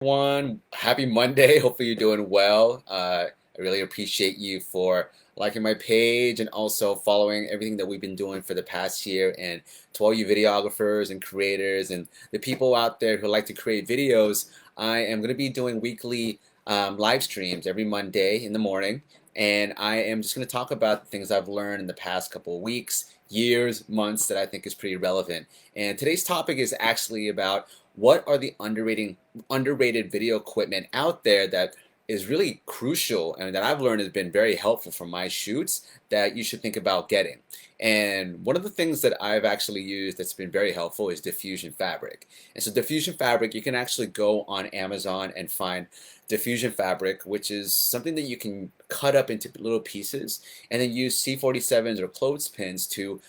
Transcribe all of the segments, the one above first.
Everyone, happy Monday. Hopefully you're doing well. I really appreciate you for liking my page and also following everything that we've been doing for the past year. And to all you videographers and creators and the people out there who like to create videos, I am going to be doing weekly live streams every Monday in the morning. And I am just going to talk about the things I've learned in the past couple of weeks, years, months that I think is pretty relevant. And today's topic is actually about what are the underrated video equipment out there that is really crucial and that I've learned has been very helpful for my shoots that you should think about getting. And one of the things that I've actually used that's been very helpful is Diffusion Fabric. And so Diffusion Fabric, you can actually go on Amazon and find Diffusion Fabric, which is something that you can cut up into little pieces and then use C47s or clothespins to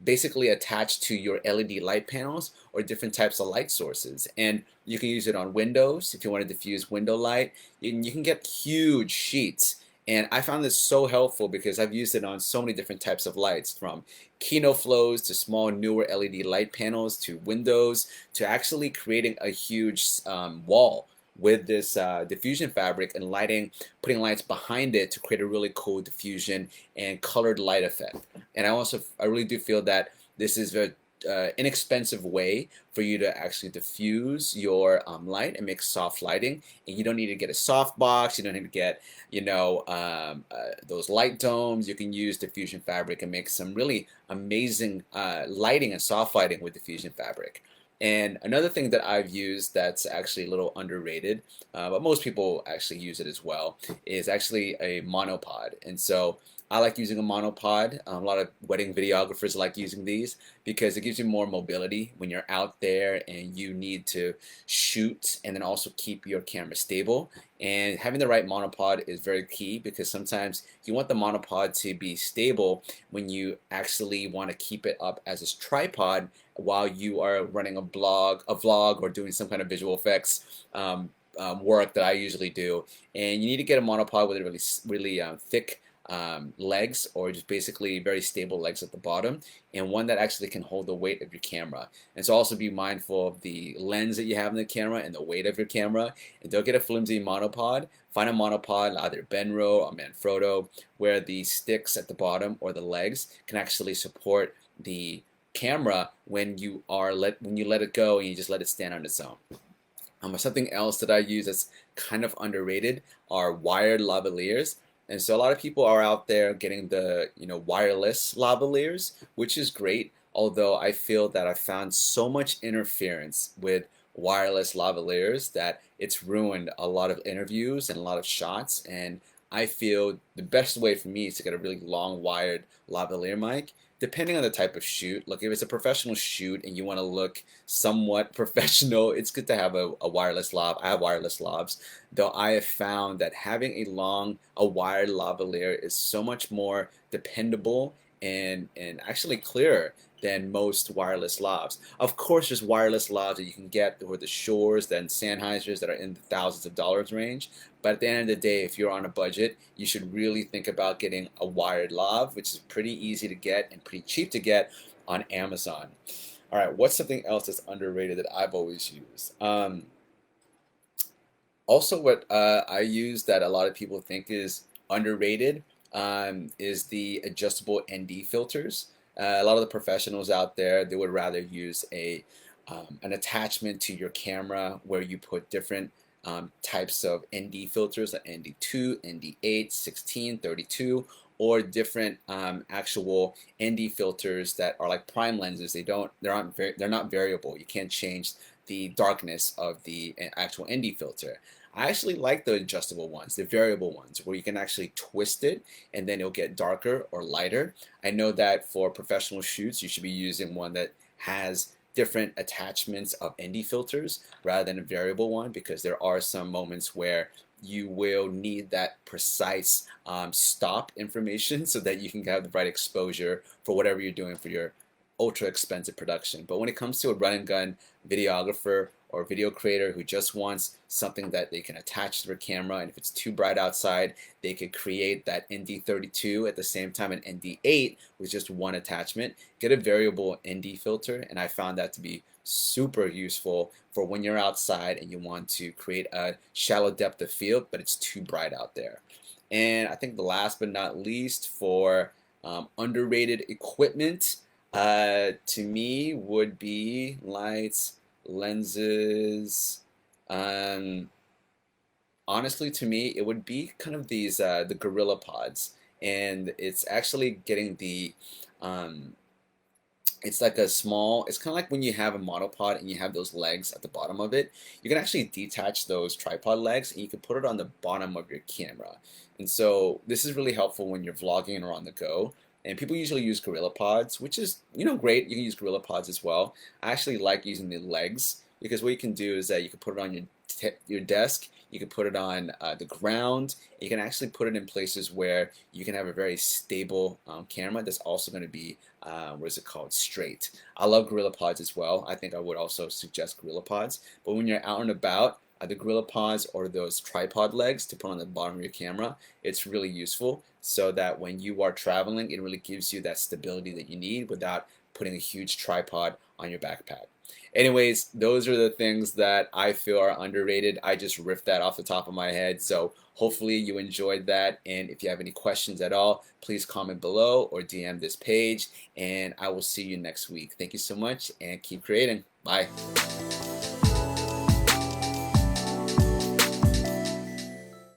basically attach to your LED light panels or different types of light sources. And you can use it on windows if you want to diffuse window light. You can get huge sheets. And I found this so helpful because I've used it on so many different types of lights, from Kino flows to small newer LED light panels to windows to actually creating a huge wall with this diffusion fabric and lighting, putting lights behind it to create a really cool diffusion and colored light effect. And I really do feel that this is a inexpensive way for you to actually diffuse your light and make soft lighting. And you don't need to get a soft box. You don't need to get, those light domes. You can use diffusion fabric and make some really amazing lighting and soft lighting with diffusion fabric. And another thing that I've used that's actually a little underrated, but most people actually use it as well, is actually a monopod. And so I like using a monopod. A lot of wedding videographers like using these because it gives you more mobility when you're out there and you need to shoot and then also keep your camera stable. And having the right monopod is very key because sometimes you want the monopod to be stable when you actually want to keep it up as a tripod while you are running a vlog, or doing some kind of visual effects work that I usually do. And you need to get a monopod with a really thick legs, or just basically very stable legs at the bottom, and one that actually can hold the weight of your camera. And so also be mindful of the lens that you have in the camera and the weight of your camera, and don't get a flimsy monopod. Find a monopod, either Benro or Manfrotto, where the sticks at the bottom or the legs can actually support the camera when you let it go and you just let it stand on its own. Something else that I use that's kind of underrated are wired lavaliers. And so a lot of people are out there getting the wireless lavaliers, which is great. Although I feel that I found so much interference with wireless lavaliers that it's ruined a lot of interviews and a lot of shots. And I feel the best way for me is to get a really long wired lavalier mic, depending on the type of shoot. Look, if it's a professional shoot and you want to look somewhat professional, it's good to have a wireless lav. I have wireless lavs, though I have found that having a wired lavalier is so much more dependable and actually clearer than most wireless lavs. Of course, there's wireless lavs that you can get with the Shores and Sennheisers that are in the thousands of dollars range. But at the end of the day, if you're on a budget, you should really think about getting a wired lav, which is pretty easy to get and pretty cheap to get on Amazon. All right, what's something else that's underrated that I've always used? Also, what I use that a lot of people think is underrated is the adjustable ND filters. A lot of the professionals out there, they would rather use an attachment to your camera where you put different types of ND filters, like ND2, ND8, 16, 32, or different actual ND filters that are like prime lenses. They're not variable. You can't change the darkness of the actual ND filter. I actually like the adjustable ones, the variable ones, where you can actually twist it and then it'll get darker or lighter. I know that for professional shoots, you should be using one that has different attachments of ND filters rather than a variable one, because there are some moments where you will need that precise stop information so that you can have the right exposure for whatever you're doing for your ultra expensive production. But when it comes to a run and gun videographer or video creator who just wants something that they can attach to their camera, and if it's too bright outside, they could create that ND32 at the same time an ND8 with just one attachment, get a variable ND filter, and I found that to be super useful for when you're outside and you want to create a shallow depth of field, but it's too bright out there. And I think the last but not least for underrated equipment, to me would be lights, lenses. Um, Honestly, to me, it would be kind of these the Gorillapods, and it's actually getting the um, it's like a small, it's kind of like when you have a monopod and you have those legs at the bottom of it. You can actually detach those tripod legs and you can put it on the bottom of your camera. And so this is really helpful when you're vlogging or on the go. And people usually use Gorillapods, which is, great. You can use Gorillapods as well. I actually like using the legs because what you can do is that you can put it on your desk, you can put it on the ground. You can actually put it in places where you can have a very stable camera that's also going to be, what is it called, straight. I love Gorillapods as well. I think I would also suggest Gorillapods. But when you're out and about, the Gorillapods or those tripod legs to put on the bottom of your camera, it's really useful so that when you are traveling, it really gives you that stability that you need without putting a huge tripod on your backpack. Anyways, those are the things that I feel are underrated. I just riffed that off the top of my head. So hopefully you enjoyed that. And if you have any questions at all, please comment below or DM this page. And I will see you next week. Thank you so much and keep creating. Bye.